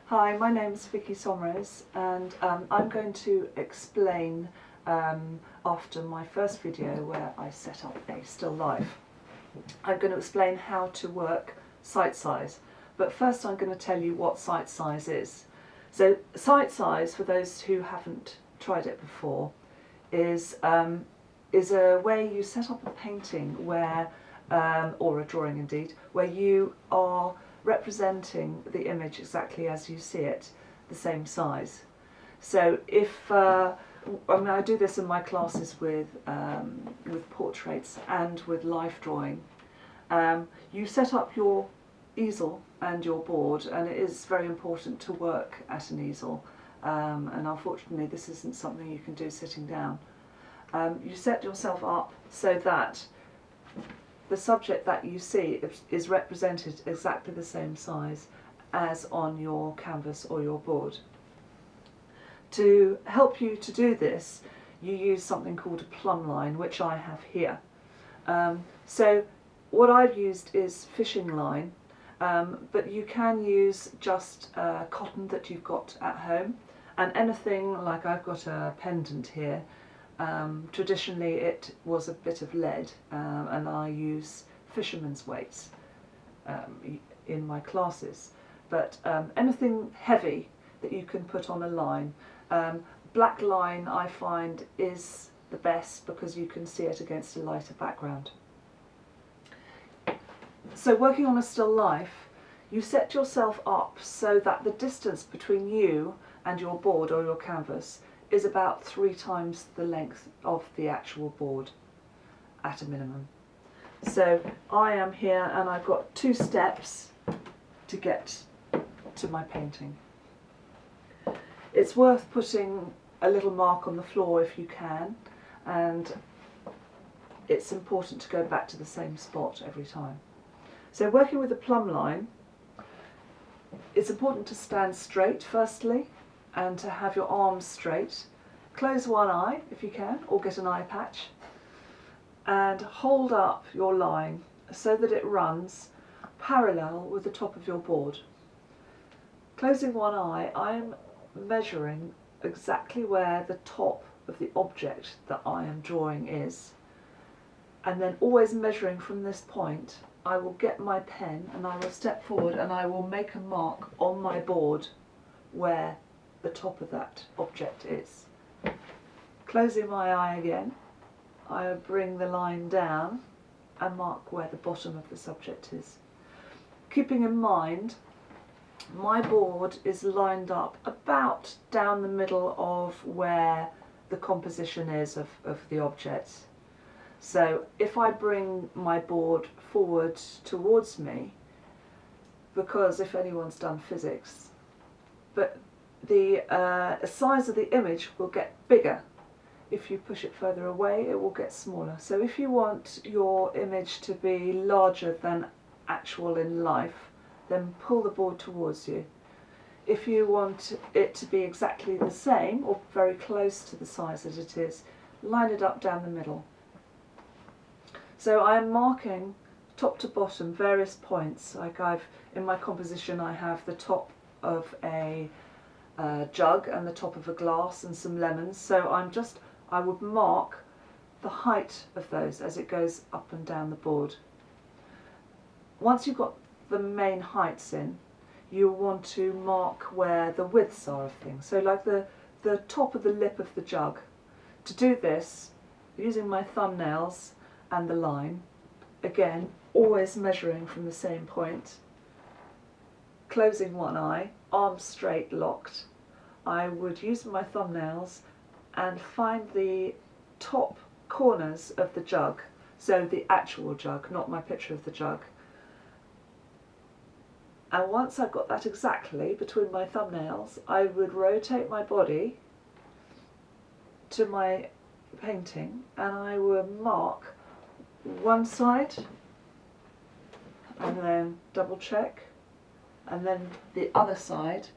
Hi, my name's Vicky Saumarez, and I'm going to explain after my first video where I set up a still life. I'm going to explain how to work sight size, but first I'm going to tell you what sight size is. So sight size, for those who haven't tried it before, is a way you set up a painting where, or a drawing indeed, where you are representing the image exactly as you see it, the same size. So if I do this in my classes with portraits and with life drawing. You set up your easel and your board, and it is very important to work at an easel, and unfortunately this isn't something you can do sitting down. You set yourself up so that the subject that you see is represented exactly the same size as on your canvas or your board. To help you to do this, you use something called a plumb line, which I have here. So what I've used is fishing line, but you can use just cotton that you've got at home, and anything, like I've got a pendant here. Traditionally it was a bit of lead, and I use fisherman's weights in my classes, but anything heavy that you can put on a line. Black line I find is the best because you can see it against a lighter background. So working on a still life, you set yourself up so that the distance between you and your board or your canvas is about 3 times the length of the actual board at a minimum. So I am here and I've got 2 steps to get to my painting. It's worth putting a little mark on the floor if you can, and it's important to go back to the same spot every time. So working with the plumb line, it's important to stand straight firstly, and to have your arms straight. Close one eye if you can, or get an eye patch, and hold up your line so that it runs parallel with the top of your board. Closing one eye, I'm measuring exactly where the top of the object that I am drawing is, and then always measuring from this point. I will get my pen and I will step forward and I will make a mark on my board where the top of that object is. Closing my eye again, I bring the line down and mark where the bottom of the subject is. Keeping in mind, my board is lined up about down the middle of where the composition is of the object. So if I bring my board forward towards me, because if anyone's done physics, but the size of the image will get bigger. If you push it further away, it will get smaller. So if you want your image to be larger than actual in life, then pull the board towards you. If you want it to be exactly the same, or very close to the size that it is, line it up down the middle. So I am marking top to bottom various points. Like in my composition I have the top of a jug and the top of a glass and some lemons. So I would mark the height of those as it goes up and down the board. Once you've got the main heights in, you want to mark where the widths are of things. So like the top of the lip of the jug. To do this, using my thumbnails and the line, again always measuring from the same point, closing one eye, arms straight locked, I would use my thumbnails and find the top corners of the jug, so the actual jug, not my picture of the jug. And once I've got that exactly between my thumbnails, I would rotate my body to my painting and I would mark one side and then double check, and then the other side,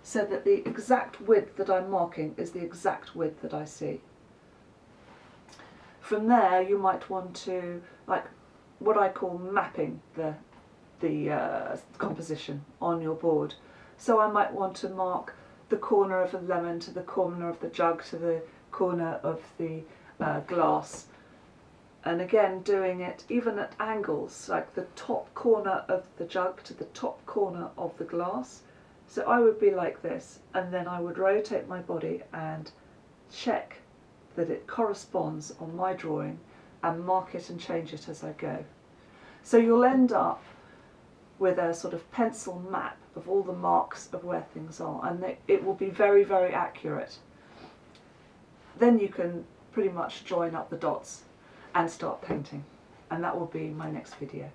so that the exact width that I'm marking is the exact width that I see. From there you might want to, like what I call mapping the composition on your board. So I might want to mark the corner of a lemon to the corner of the jug to the corner of the glass. And again, doing it even at angles, like the top corner of the jug to the top corner of the glass. So I would be like this, and then I would rotate my body and check that it corresponds on my drawing and mark it and change it as I go. So you'll end up with a sort of pencil map of all the marks of where things are, and it will be very, very accurate. Then you can pretty much join up the dots and start painting, and that will be my next video.